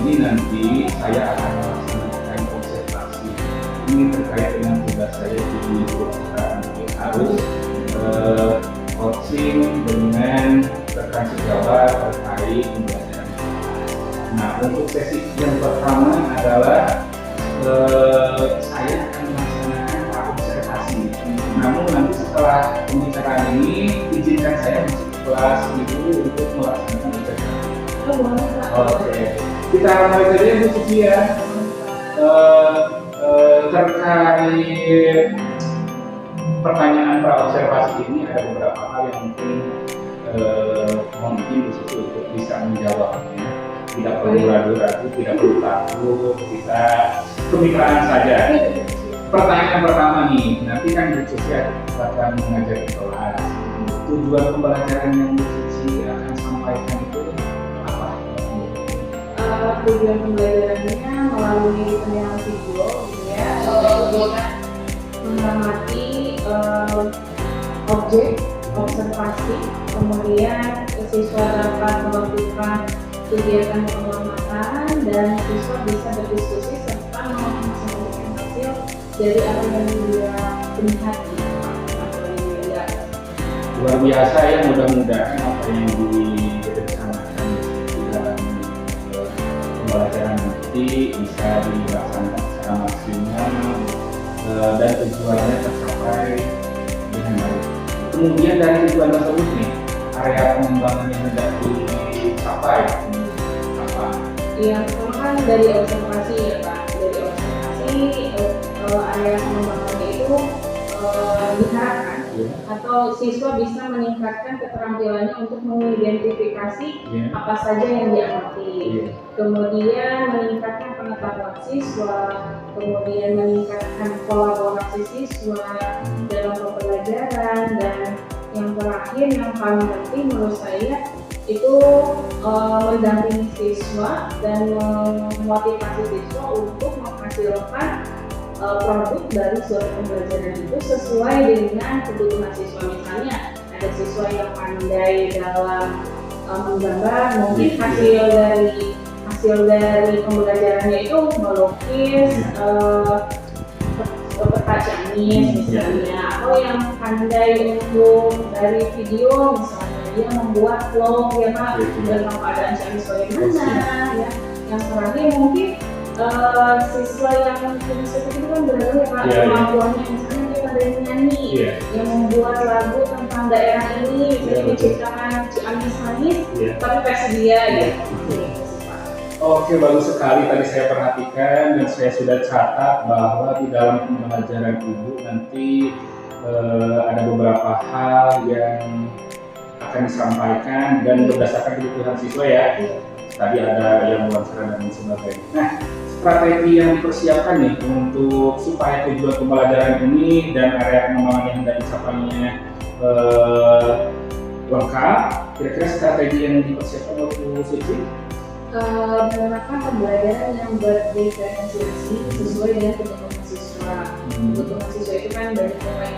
ini nanti saya akan melaksanakan observasi. Ini terkait dengan tugas saya di perusahaan. Harus coaching dengan rekan sejawat terkait pembelajaran. Nah, untuk sesi yang pertama adalah saya akan melaksanakan observasi. Namun nanti setelah pembicaraan ini, izinkan saya masuk kelas dulu untuk melaksanakan observasi. Oke, kita mulai saja Bu Suci ya. Terkait pertanyaan pra-observasi ini ada beberapa hal yang mungkin Bu Suci untuk bisa menjawabnya. Tidak perlu ragu-ragu, tidak perlu takut, kita kemitraan saja. Pertanyaan pertama nih, nanti kan Bu Suci akan mengajar di kelas. Tujuan pembelajaran yang Bu Suci akan sampaikan itu apa? Tujuan pembelajarannya melalui penyelenggaraan video, ya, kita mengamati objek observasi, kemudian siswa dapat melakukan kegiatan pengamatan dan siswa bisa berdiskusi serta menghasilkan hasil dari apa yang dia lihat. Luar biasa ya, mudah-mudahan apa yang direncanakan di dalam pembelajaran nanti bisa dilaksanakan secara maksimal dan tujuannya tercapai dengan baik. Kemudian dari tujuan tersebut nih, area pengembangan yang hendak dicapai apa? Yang pertama kan dari observasi ya Pak. Dari observasi area pengembangannya itu diharapkan atau siswa bisa meningkatkan keterampilannya untuk mengidentifikasi apa saja yang diamati. Kemudian meningkatkan pengetahuan siswa, kemudian meningkatkan kolaborasi siswa dalam pembelajaran, dan yang terakhir yang paling penting menurut saya itu mendampingi siswa dan memotivasi siswa untuk menghasilkan produk dari suatu pembelajaran itu sesuai dengan kebutuhan siswa. Misalnya ada siswa yang pandai dalam menggambar, mungkin hasil dari pembelajarannya itu melukis, peta Chinese misalnya, atau yang pandai untuk dari video misalnya dia membuat vlog ya Pak tentang keadaan Chinese bagaimana ya. Yang terakhir mungkin siswa yang seperti itu kan beragam ya Pak, kemampuannya misalnya dia ada yang nyanyi, yang membuat lagu tentang daerah ini, jadi menciptakan Ciamis manis, tapi versi dia ya. Oke, bagus sekali. Tadi saya perhatikan dan saya sudah catat bahwa di dalam pembelajaran Ibu nanti ada beberapa hal yang akan disampaikan dan berdasarkan kebutuhan siswa ya. Tadi ada yang wawancara dan sebagainya. Nah, strategi yang dipersiapkan nih untuk supaya tujuan pembelajaran ini dan area pengembangan yang hendak dicapainya lengkap, kira-kira strategi yang dipersiapkan oleh Bu Suci? Menerapkan pembelajaran yang berdiferensiasi sesuai dengan kebutuhan siswa. Kebutuhan siswa itu kan dari mulai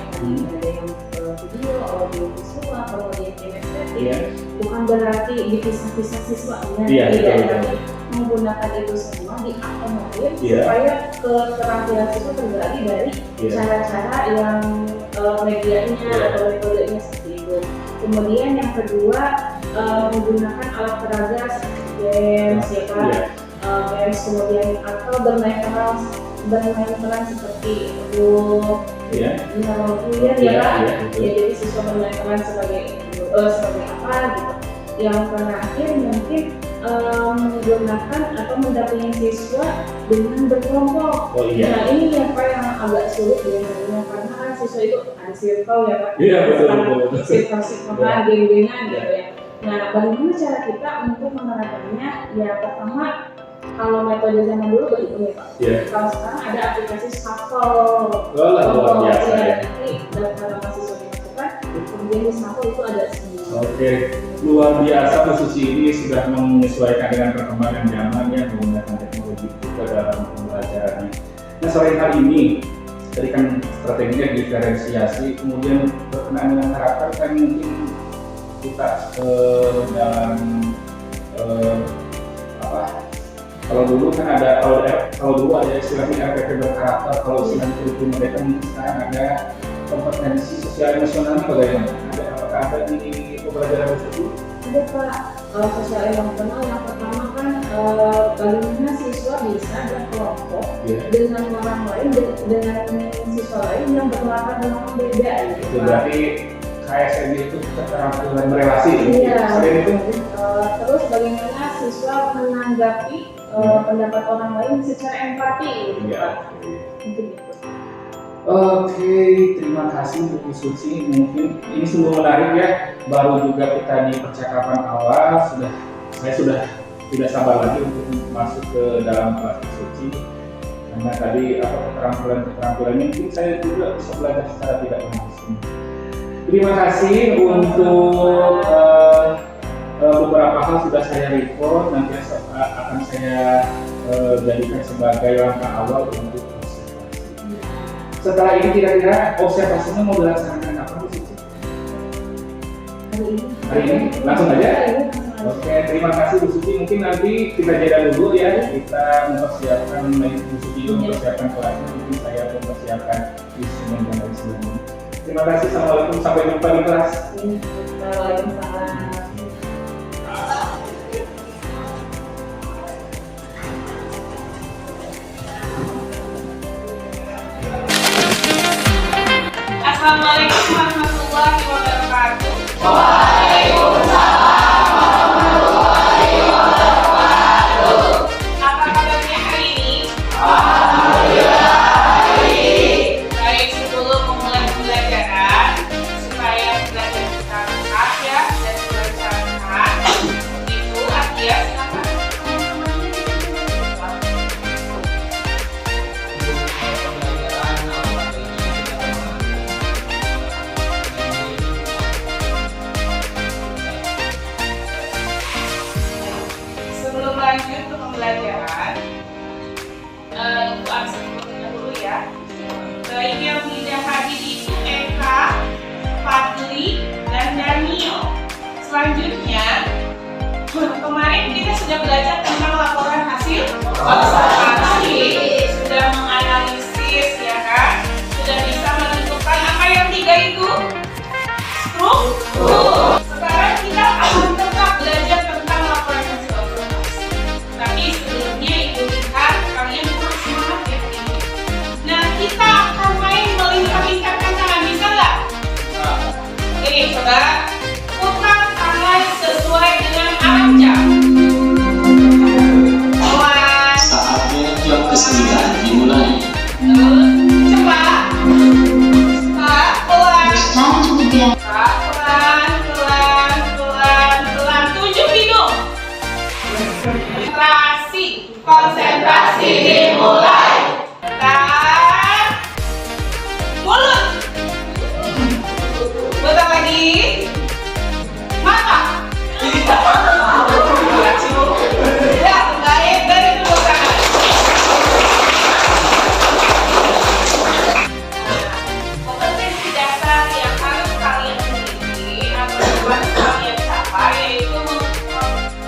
ada yang video, audio visual, kemudian kinestetik. Bukan berarti dipisah-pisah siswanya, tapi menggunakan itu semua diakomodir supaya keterampilan siswa tergali dari cara-cara yang medianya atau metodenya seperti itu. Kemudian yang kedua, menggunakan alat peraga seperti games, games, kemudian atau bermain peran seperti itu, jadi siswa bermain peran sebagai apa gitu. Yang terakhir mungkin menggunakan atau mendampingi siswa dengan berkelompok. Nah ini yang agak sulit biasanya karena kan siswa itu ada circle ya Pak, circle geng-gengan gitu ya. Nah, bagaimana cara kita untuk menerapkannya? Ya pertama, kalau metode zaman dulu begitu ya Pak. Kalau sekarang ada aplikasi Shuffle. Luar biasa ya. Nanti daftar mahasiswa dimasukkan, kemudian di Shuffle itu ada semua. Oke, luar biasa Bu Suci ini sudah menyesuaikan dengan perkembangan zaman yang menggunakan teknologi juga dalam pembelajarannya. Nah, sore kali ini tadi kan strateginya diferensiasi, kemudian berkenaan dengan karakter kan mungkin kita dalam Kalau dulu kan kalau dulu ada istilahnya RPP berkarakter, kalau istilahnya kurikulum mereka mungkin sekarang ada kompetensi sosial emosionalnya bagaimana? Apakah ada di pembelajaran tersebut? Ada Pak, sosial emosional yang pertama kan bagaimana siswa bisa berkelompok dengan orang lain, dengan siswa lain yang berlatar belakang beda gitu. Itu berarti KSM itu keterampilan berelasi. Iya. Selain itu terus bagaimana siswa menanggapi pendapat orang lain secara empati gitu Pak. Mungkin itu. Oke, terima kasih Bu Suci. Mungkin ini sungguh menarik ya. Baru juga kita di percakapan awal saya sudah tidak sabar lagi untuk masuk ke dalam kelas Bu Suci. Karena tadi keterampilan mungkin saya juga bisa belajar secara tidak langsung. Terima kasih untuk beberapa hal sudah saya record, nanti akan saya jadikan sebagai langkah awal untuk observasi. Setelah ini kira-kira observasinya mau dilaksanakan apa Bu Suci? Hari ini? Langsung aja? Oke, terima kasih Bu Suci. Mungkin nanti kita jeda dulu ya. Kita mempersiapkan Bu Suci mempersiapkan kelasnya, mungkin saya mempersiapkan instrumen dan lain sebagainya. Terima kasih. Assalamualaikum. Sampai jumpa di kelas. Waalaikumsalam. Assalamualaikum warahmatullahi wabarakatuh. Waalaikumsalam warahmatullahi wabarakatuh. Apa kabarnya hari ini? Alhamdulillah baik. Baik, sebelum memulai pembelajaran, supaya belajar kita lancar ya dan dilancarkan, itu Atia silakan. Sebelum lanjut ke pembelajaran, untuk absen dulu ya. Baik yang tidak hadir itu Eka, Fadli, dan Daniel. Selanjutnya, kemarin kita sudah belajar tentang laporan hasil observasi, sudah menganalisis ya kan, sudah bisa menentukan apa yang tiga itu struktur. Sekarang kita akan tetap belajar tentang laporan hasil observasi. Tapi sebelumnya Ibu lihat kalian kurang semangat ya hari ini. Nah, kita akan main melingkar-lingkarkan tangan, bisa nggak? Oke, coba putar tangan sesuai dengan arah jam. Pelan. Saatnya jam ke-9 dimulai. Cepat. Pelan. Selanjutnya Pelan. Tunjuk hidung. Konsentrasi dimulai. Dan mulut. Putar lagi. Mata. Ya, baik, dari dulu tangan. Kompetensi dasar yang harus kalian miliki atau harus kalian capai yaitu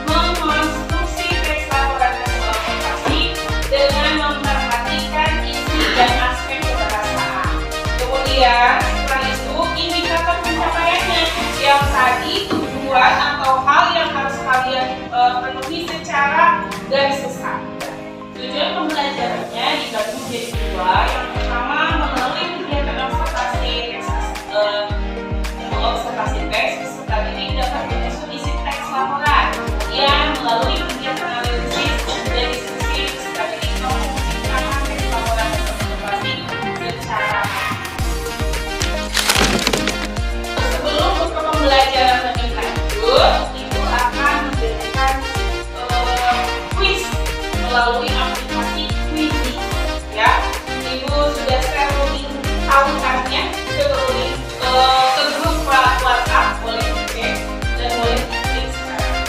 mengkonstruksi teks laporan hasil observasi dengan memperhatikan isi dan aspek keberhasilan. Kemudian setelah itu indikator pencapaiannya yang tadi tujuan atau hal yang harus kalian penuhi secara garis besar. Tujuan pembelajarannya dibagi menjadi dua. Yang pertama melalui kegiatan observasi teks, peserta didik dapat menyusun isi teks laporan. Kemudian melalui kegiatan analisis dan diskusi, peserta didik memfungsikan teks laporan observasi secara sebelum ke pembelajaran lebih lanjut, Ibu akan memberikan kuis melalui aplikasi Quizy ya. Ibu sudah share link akunnya ke grup WhatsApp, boleh dicek dan boleh diklik sekarang.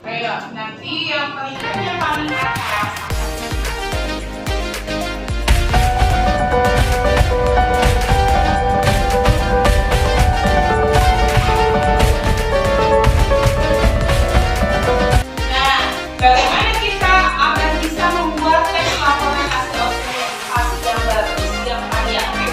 Ayo, nanti yang peringkatnya paling atas. Nah, bagaimana kita akan bisa membuat teks laporan hasil observasi yang bagus, yang variatif?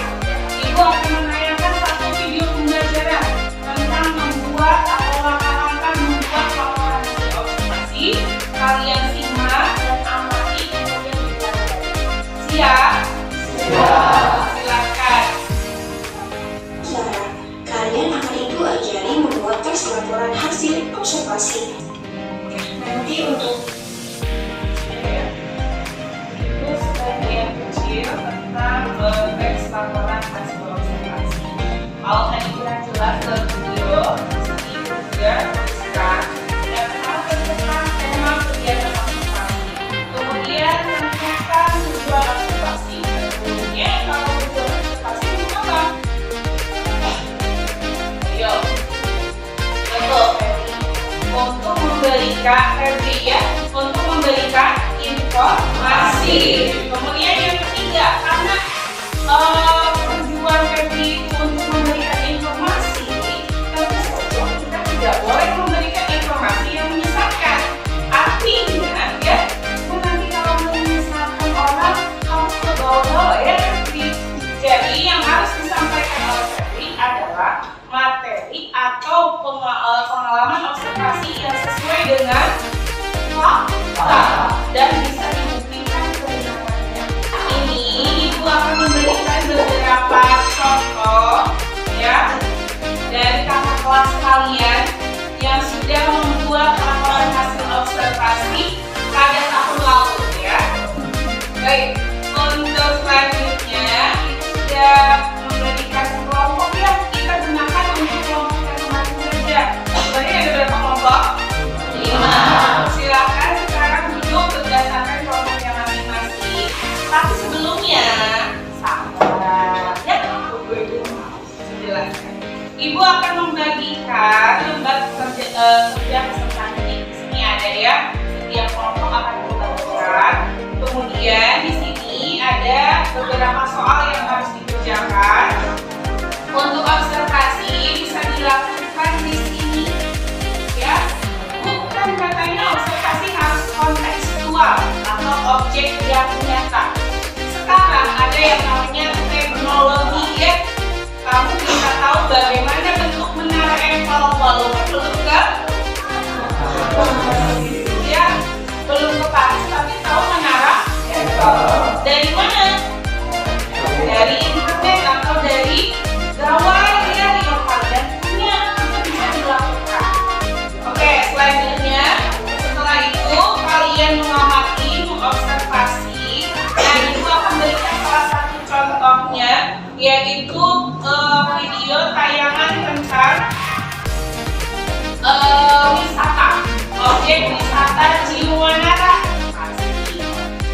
Ibu akan menayangkan satu video pembelajaran tentang membuat atau langkah-langkah membuat laporan hasil observasi. Kalian simak dan amati kemudian dipelajari. Siap? Siap. Silakan. Kalian akan ibu ajari membuat teks laporan hasil observasi. Nanti untuk Itu sebagian kecil tentang teks laporan hasil observasi. Kalau tadi kurang jelas dalam video, sini juga tuliskan dan hal tentang tema kegiatan observasi. Kemudian tentukan tujuan observasi. Tentunya kalau tujuan observasi itu apa? Ayo, betul. Untuk memberikan untuk memberikan informasi. Kemudian yang ketiga, karena tujuan Febri itu untuk memberikan informasi, tentu saja kita tidak boleh memberikan informasi yang menyesatkan. Artinya, ya, nanti kalau menyesatkan orang, kamu kebawa-bawa ya Febri. Jadi yang harus disampaikan oleh Febri adalah materi atau pengalaman observasi yang sesuai dengan fakta dan bisa dibuktikan kebenarannya. Ini ibu akan memberikan beberapa contoh ya dari kakak kelas kalian yang sudah membuat laporan hasil observasi pada tahun lalu ya. Baik, untuk selanjutnya sudah memberikan kelompok yang kita gunakan untuk kelompok yang kemarin saja. Sebenarnya ada berapa kelompok? 5. Silakan sekarang duduk berdasarkan kelompoknya masing-masing. Tapi sebelumnya sabar ya, tunggu ibu jelaskan. Ibu akan membagikan lembar kerja peserta didik. Di sini ada ya, setiap kelompok akan membagikan. Kemudian di sini ada beberapa soal yang harus dikerjakan. Untuk observasi bisa dilakukan di sini, ya. Bukan katanya observasi harus kontekstual atau objek yang nyata. Sekarang ada yang namanya teknologi ya. Kamu bisa tahu bagaimana bentuk menara Eiffel walaupun belum ke ya, belum ke Paris tapi tahu menara Eiffel. Dari mana? Dari internet atau dari gawai ya yang kalian punya, itu bisa dilakukan. Oke, selanjutnya setelah itu kalian mengamati, mengobservasi. Nah, ibu akan berikan salah satu contohnya, yaitu video tayangan tentang wisata, objek wisata Ciwanara.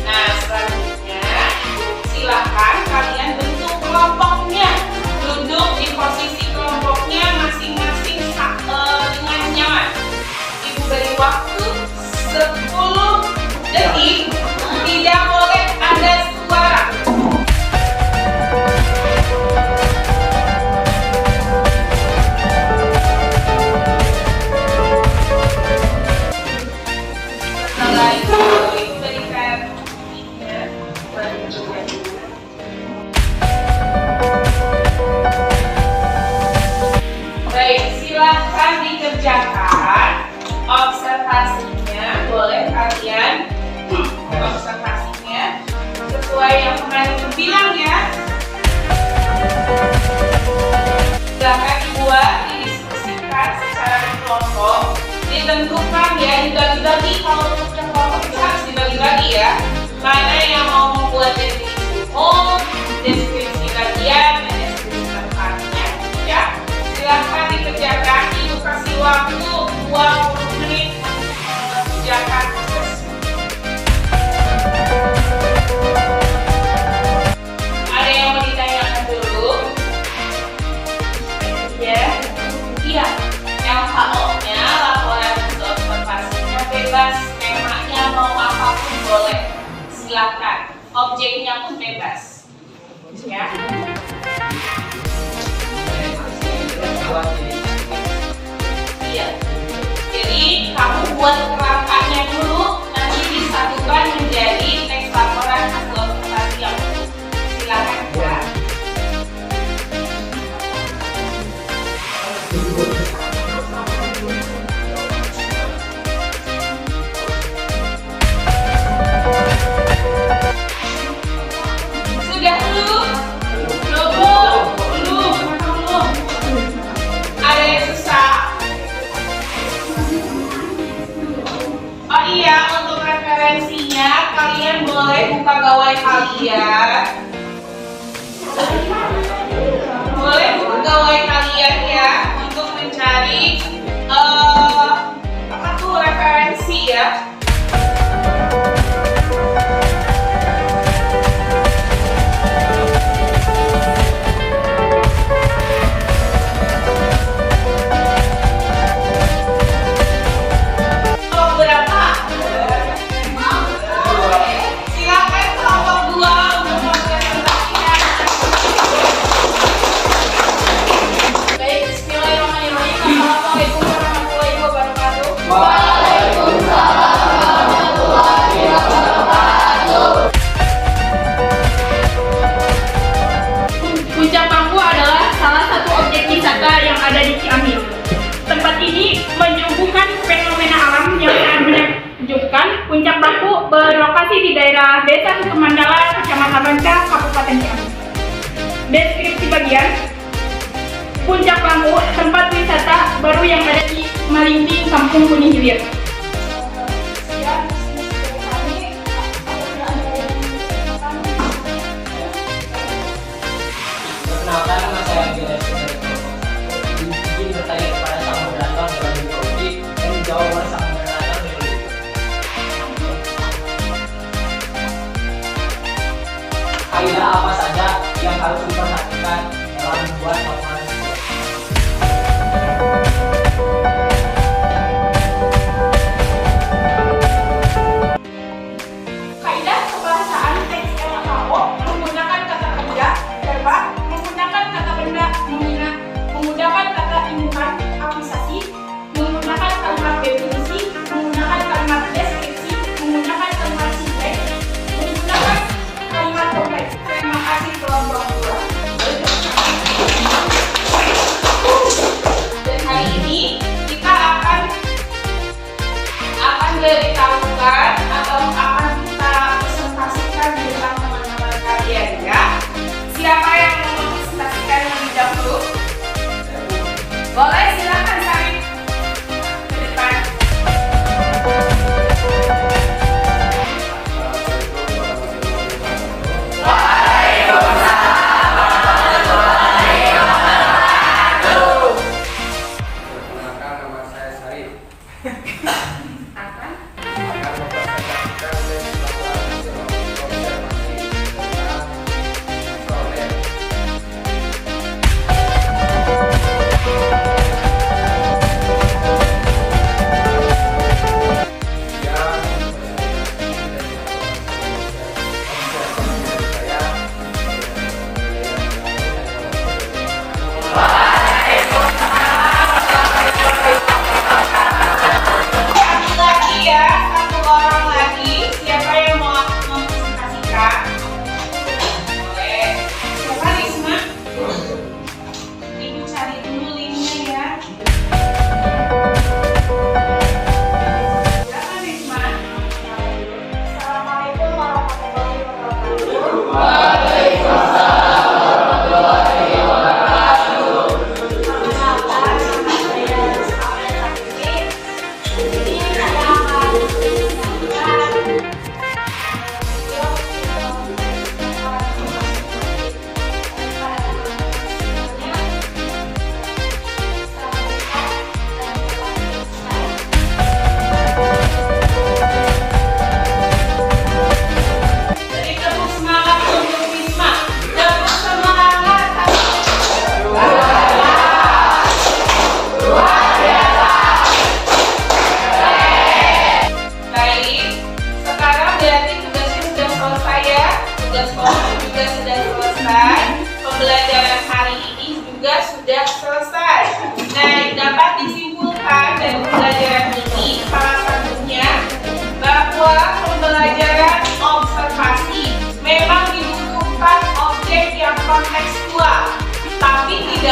Nah, selanjutnya silakan kalian bentuk kelompoknya, duduk di posisi kelompoknya masing-masing dengan nyaman. Ibu beri waktu 10 detik, tidak boleh ada suara. Setelah itu ibu berikan mic-nya buat ibu. Baik, silahkan dikerjakan observasinya. Boleh kalian observasinya sesuai yang kemarin ibu bilang ya. Silahkan dibuat, didiskusikan secara berkelompok, ditentukan ya, dibagi-bagi. Kalau untuk yang kelompok itu harus dibagi-bagi ya. Mana yang mau membuat definisi umum, deskripsi bagian, dan deskripsi tempatnya ya. Silahkan dikerjakan, ibu kasih waktu 20 menit untuk mengerjakan proses. Ada yang mau ditanyakan dulu? Ya, iya. Yang HO-nya, laporan observasinya silakan. Objeknya pun bebas. Ya. Iya. Jadi kamu buat kerangkanya dulu, nanti disatukan menjadi teks laporan hasil observasi yang utuh. Silakan ya. Sudah belum? Belum. Ada yang susah? Oh iya, untuk referensinya kalian boleh buka gawai kalian. Boleh buka gawai kalian ya untuk mencari apa tuh referensi ya. Silakan kelompok 2 untuk mempresentasikan. Baik, bismillahirrahmanirrahim. Assalamualaikum warahmatullahi wabarakatuh. Puncak Bangku adalah salah satu objek wisata yang ada di Ciamis. Tempat ini menyuguhkan fenomena alam yang sangat menakjubkan. Puncak Bangku berlokasi di daerah Desa Sukemandala, Kecamatan Ranca, Kabupaten Ciamis. Deskripsi bagian Puncak Bangku, tempat wisata baru yang ada di Malindi, Kampung Kuning Hilir. Perkenalkan, nama saya Angela dari kelompok 1. Izin bertanya kepada sang moderator dalam mikrofono dan menjawab oleh sang moderator dari kaidah apa saja yang harus diperhatikan dalam membuat laporan tersebut? Kaidah kebahasaan teks LKO menggunakan kata benda, verba, menggunakan kata benda, menggunakan kata indukan, akusasi, menggunakan kalimat definisi, menggunakan kalimat deskripsi, menggunakan kalimat sintek, menggunakan kalimat kompleks. Terima kasih kelompok 2. Dan hari ini kita akan beritahukan atau akan kita presentasikan tentang teman-teman kalian ya. Siapa yang mau mempresentasikan lebih dahulu? Boleh, silakan Sarif ke depan. Perkenalkan, nama saya Sarif. Akan?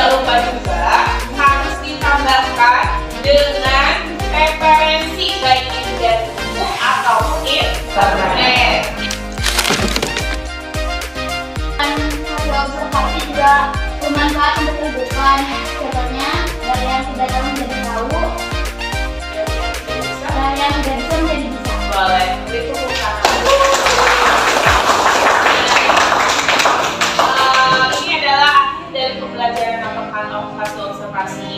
tidak lupa juga harus ditambahkan dengan referensi baik itu dari buku atau internet. Hasil observasi juga bermanfaat untuk kehidupan. Contohnya dari yang tidak tahu menjadi tahu, dari yang tidak bisa menjadi bisa. Boleh, itu bukan. Ini adalah akhir dari pembelajaran melakukan hasil observasi.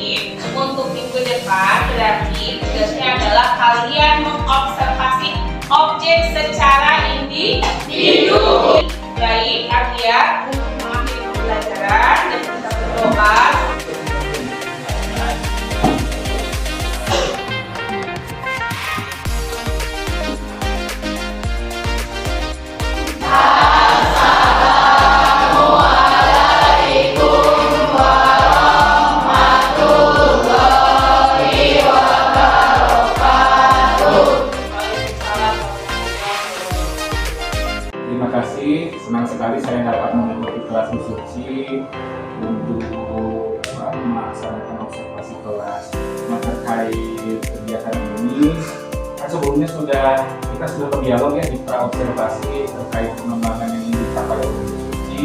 Untuk minggu depan berarti tugasnya adalah kalian mengobservasi objek secara individu. Baik, Ardia, untuk mengakhiri pembelajaran dan kita berdoa. Terima kasih, senang sekali saya dapat mengikuti kelas suci untuk melaksanakan observasi kelas. Nah, terkait kegiatan ini, kan sebelumnya kita sudah berdialog ya di pra-observasi terkait pengembangan yang ingin dicapai oleh suci.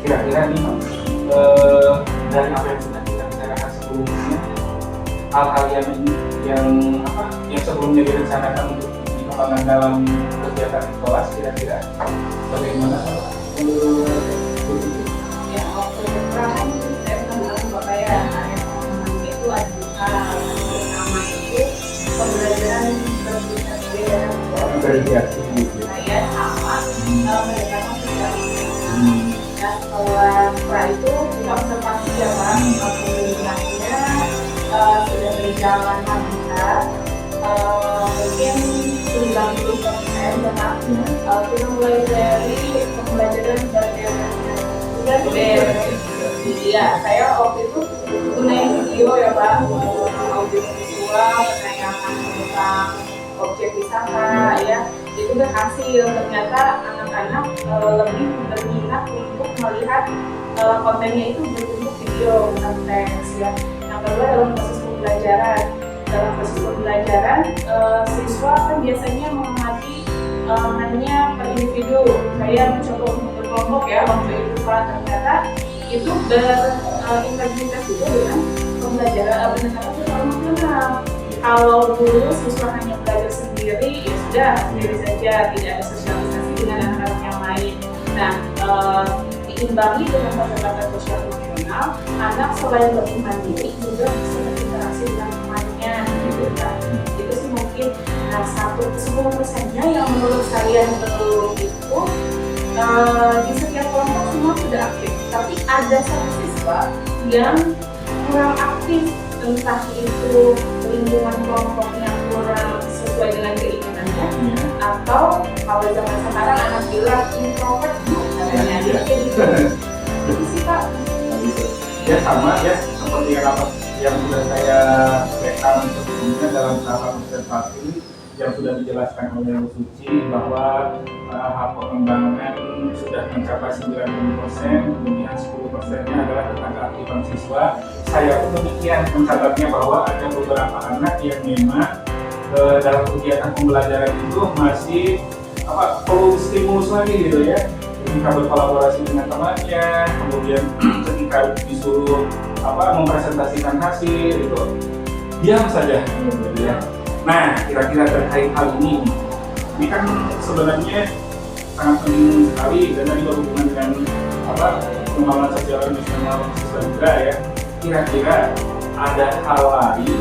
Kira-kira nih dari apa yang sudah kita bicarakan sebelumnya, hal-hal yang sebelumnya direncanakan untuk dikembangkan dalam kegiatan kelas, kira-kira bagaimana? Ya, waktu kan saya bilang Bapak ya, itu ada pertama itu pembelajaran berbasis dan Verifikasi gitu. saya sama mereka dan setelah itu kita observasi ya Pak, pembelajarannya sudah berjalan lancar, mungkin 90% benar. Kita mulai dari pembelajaran ya, saya waktu itu gunain video ya Pak, audio visual, menanyakan tentang objek wisata ya, itu berhasil. Ternyata anak-anak lebih berminat untuk melihat kontennya itu berbentuk video bukan teks ya. Yang kedua dalam proses pembelajaran, siswa kan biasanya mengamati hanya per individu. Saya mencoba untuk berkelompok ya waktu itu Pak, ternyata itu berintegritas juga dengan pembelajaran pendekatan personal. Kalau dulu siswa hanya belajar sendiri, ya sudah sendiri saja, tidak ada sosialisasi dengan anak-anak yang lain. Nah, diimbangi dengan pendekatan sosial emosional, anak selain lebih mandiri juga bisa berinteraksi dengan temannya, gitu kan. Itu sih mungkin 10%-nya yang menurut saya belum itu. Di setiap kelompok semua sudah aktif, tapi ada satu siswa yang kurang aktif, entah itu lingkungan kelompoknya kurang sesuai dengan keinginannya, atau kalau zaman sekarang anak bilang introvert, katanya kayak gitu. Itu sih Pak. Ya sama ya, seperti yang sudah saya rekam sebelumnya dalam tahapan observasi yang sudah dijelaskan oleh Bu Suci, bahwa hak pengembangan sudah mencapai 90%, kemudian 10%-nya adalah tentang keaktifan siswa. Saya pun demikian mencatatnya bahwa ada beberapa anak yang memang dalam kegiatan pembelajaran itu masih perlu stimulus lagi gitu ya. Ketika berkolaborasi dengan temannya, kemudian ketika disuruh mempresentasikan hasil itu diam saja gitu ya. Nah, kira-kira terkait hal ini kan sebenarnya sangat penting sekali dan tadi berhubungan dengan pengembangan sosial emosional siswa juga ya. Kira-kira ada hal lain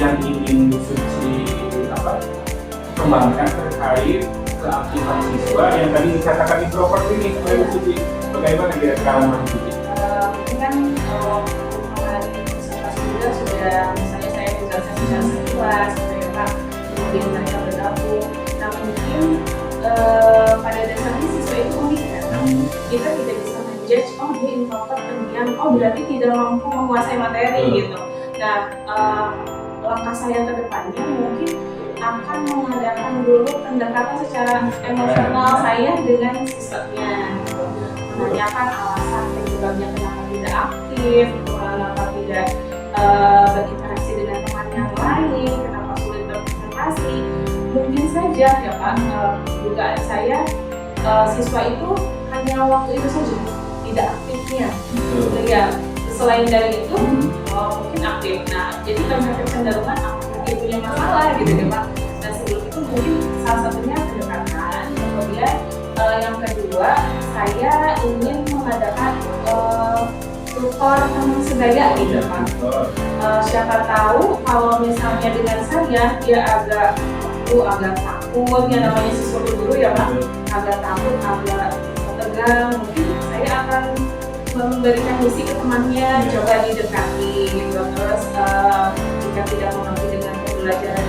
yang ingin Bu Suci kembangkan terkait keaktifan siswa yang tadi dikatakan introvert ini oleh Bu Suci. Bagaimana kira-kira Bu Suci? Kan mengenai presentasi juga sudah, misalnya saya tugasnya secara kelas, kemudian mereka bergabung. Nah mungkin pada dasarnya siswa itu unik kan. Kita tidak bisa menjudge, oh dia introvert, pendiam, oh berarti tidak mampu menguasai materi gitu. Nah langkah saya ke depannya mungkin akan mengadakan dulu pendekatan secara emosional saya dengan siswanya, menanyakan alasan penyebabnya kenapa tidak tidak aktif, kenapa tidak berinteraksi dengan teman yang lain, kenapa sulit berpresentasi. Mungkin saja ya Pak, dugaan saya siswa itu hanya waktu itu saja tidak aktifnya. Ya, selain dari itu mungkin aktif. Nah, jadi karena kecenderungan dia punya masalah gitu ya Pak. Nah, sebelum itu mungkin salah satunya pendekatan. Kemudian yang kedua, saya ingin mengadakan tutor teman sebaya gitu Pak. Siapa tahu kalau misalnya dengan saya dia agak takut, yang namanya siswa dulu ya Pak, agak takut, agak tegang, mungkin saya akan memberikan misi ke temannya, coba didekati gitu. Terus jika tidak mengerti dengan pembelajaran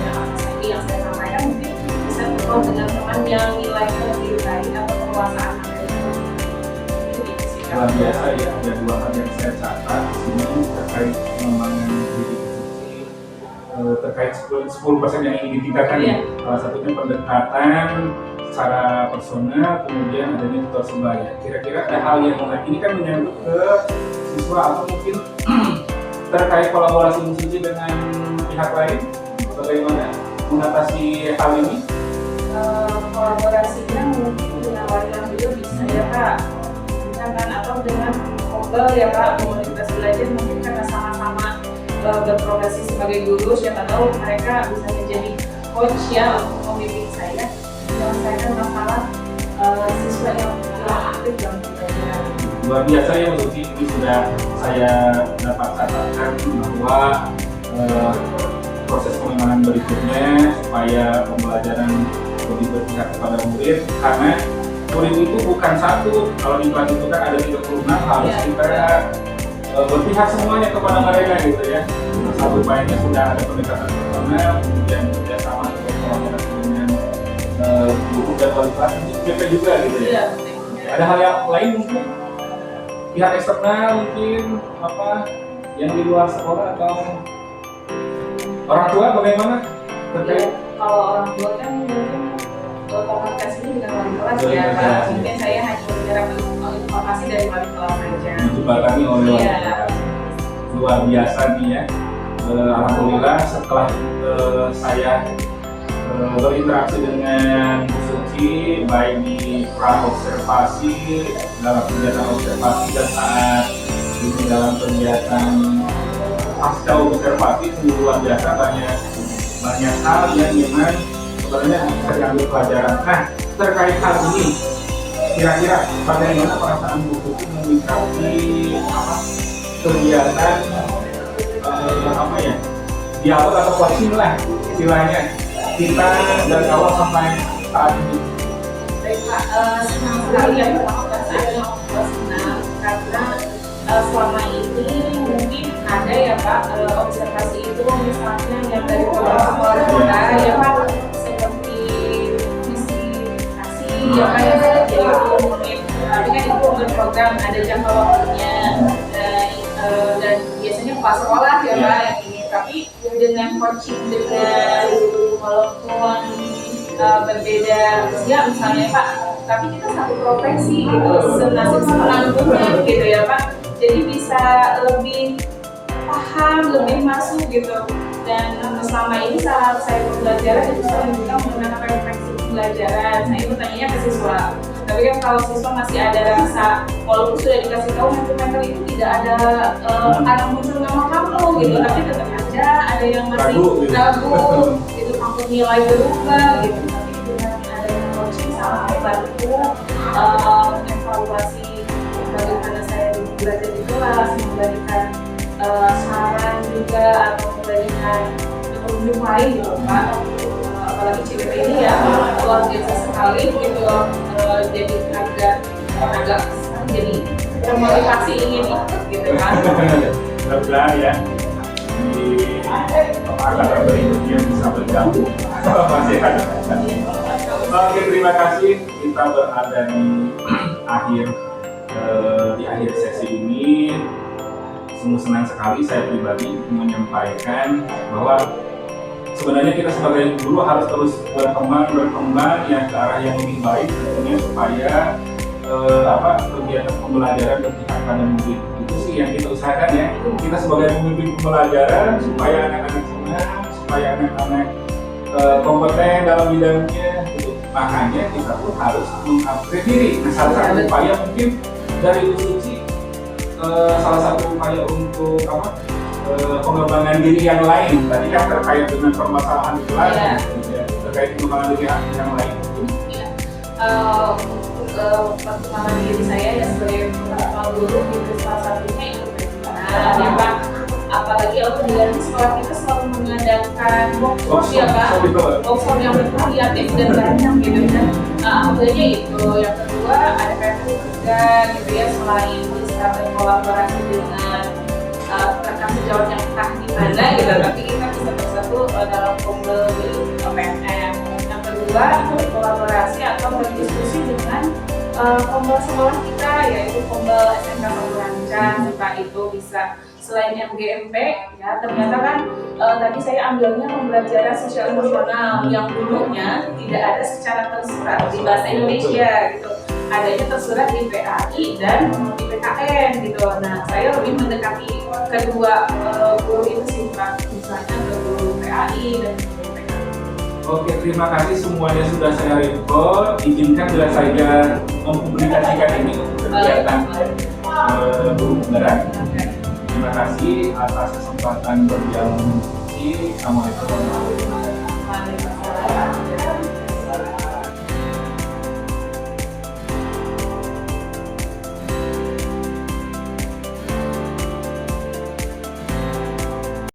yang saya sampaikan, mungkin bisa bertemu dengan teman yang nilainya lebih baik atau penguasaan materi. Luar biasa ya, ada dua hal yang saya catat di sini terkait pengembangan diri terkait 10% yang ingin ditingkatkan. Salah satunya pendekatan secara personal, kemudian adanya tutor sebaya. Kira-kira ada hal yang menarik ini kan menyangkut ke siswa atau mungkin terkait kolaborasi musisi dengan pihak lain, bagaimana mengatasi hal ini? Kolaborasinya mungkin dengan wali juga bisa ya Pak, misalkan atau dengan Google ya Pak, komunitas belajar mungkin karena sama-sama berprofesi sebagai guru, siapa tahu mereka bisa menjadi coach ya untuk membimbing saya menyelesaikan masalah siswa yang kurang aktif dalam pembelajaran. Luar biasa ya Bu Suci, ini sudah saya dapat catatkan bahwa proses pengembangan berikutnya supaya pembelajaran lebih berpihak kepada murid, karena murid itu bukan satu, kalau di kelas itu kan ada 36, harus kita berpihak semuanya kepada mereka gitu ya. Satu poinnya sudah ada pendekatan personal, kemudian kerjasama untuk kolaborasi dengan guru dan wali kelas juga gitu ya. Ada hal yang lain mungkin pihak eksternal mungkin apa yang di luar sekolah atau orang tua bagaimana terkait? Kalau orang tua kan mungkin komunikasinya dengan wali kelas ya Pak. Mungkin saya hanya menyerap informasi dari wali kelas saja. Dijembatani oleh wali kelas. Luar biasa nih ya. Alhamdulillah setelah saya berinteraksi dengan Bu Suci baik di pra observasi, dalam kegiatan observasi dan saat ini dalam kegiatan pasca observasi, sungguh luar biasa, banyak hal yang memang sebenarnya bisa diambil pelajaran. Nah, terkait hal ini, kira-kira bagaimana perasaan Bu Suci menyikapi kegiatan dialog atau coaching lah istilahnya kita dari awal sampai saat ini? Baik Pak, senang sekali ya perasaannya senang karena selama ini mungkin ada ya Pak observasi itu misalnya yang dari sekolah kita ya Pak, seperti visitasi ya Pak yang jadi mungkin, tapi kan itu berprogram ada jangka waktunya dan biasanya kepala sekolah ya Pak yang ini, tapi dengan coaching dengan walaupun berbeda usia misalnya Pak, tapi kita satu profesi gitu, senasib senangnya gitu ya Pak, jadi bisa lebih paham, lebih masuk gitu. Dan selama ini saat saya pembelajaran itu sering juga menggunakan refleksi pembelajaran. Saya bertanya ke siswa, tapi kan kalau siswa masih ada rasa, walaupun sudah dikasih tahu mentor itu tidak ada anak muncul nama kamu gitu, tapi tetap ada yang masih ragu gitu, takut nilai berubah gitu. Tapi dengan adanya coaching sangat membantu evaluasi bagaimana saya belajar di kelas, memberikan saran juga atau memberikan petunjuk lain gitu Pak. Apalagi CBP ini ya luar biasa sekali gitu, jadi agak jadi termotivasi ingin ikut gitu kan. Mudah-mudahan ya di angkatan berikutnya bisa bergabung. Masih ada. Oke, terima kasih. Kita berada di akhir sesi ini. Sungguh senang sekali saya pribadi menyampaikan bahwa sebenarnya kita sebagai guru harus terus berkembang ya ke arah yang lebih baik tentunya supaya kegiatan pembelajaran berpihak pada murid. itu sih yang kita usahakan ya. Kita sebagai pemimpin pembelajaran supaya anak-anak senang, supaya anak-anak kompeten dalam bidangnya gitu. Makanya kita pun harus mengupgrade diri. Nah, salah satu upaya mungkin dari Bu Suci, salah satu upaya untuk pengembangan diri yang lain. Tadi kan terkait dengan permasalahan di kelas, ya, terkait pengembangan diri yang lain. Perkembangan diri saya ya sebagai guru itu salah satunya itu ya Pak. Apalagi alhamdulillah di sekolah kita selalu mengadakan workshop ya Pak, workshop yang bervariatif dan banyak gitu kan. Alhamdulillah itu. Yang kedua ada PPU juga gitu ya, selain bisa berkolaborasi dengan rekan sejawat yang entah di mana gitu, tapi kita bisa bersatu dalam kombel PNM. Yang kedua berkolaborasi atau berdiskusi dengan kombel sekolah kita, yaitu kombel SMK Pemberancan. Setelah itu bisa selain MGMP ya, ternyata kan tadi saya ambilnya pembelajaran sosial emosional yang dulunya tidak ada secara tersurat di bahasa Indonesia gitu, adanya tersurat di PAI dan di PKN gitu. Nah, saya lebih mendekati kedua guru itu sih Pak, misalnya ke guru PAI dan guru PKN. Oke, terima kasih semuanya sudah saya record. Izinkan bila saya mempublikasikan ini untuk kegiatan guru penggerak. Terima kasih atas kesempatan berdialog. Assalamualaikum warahmatullahi wabarakatuh.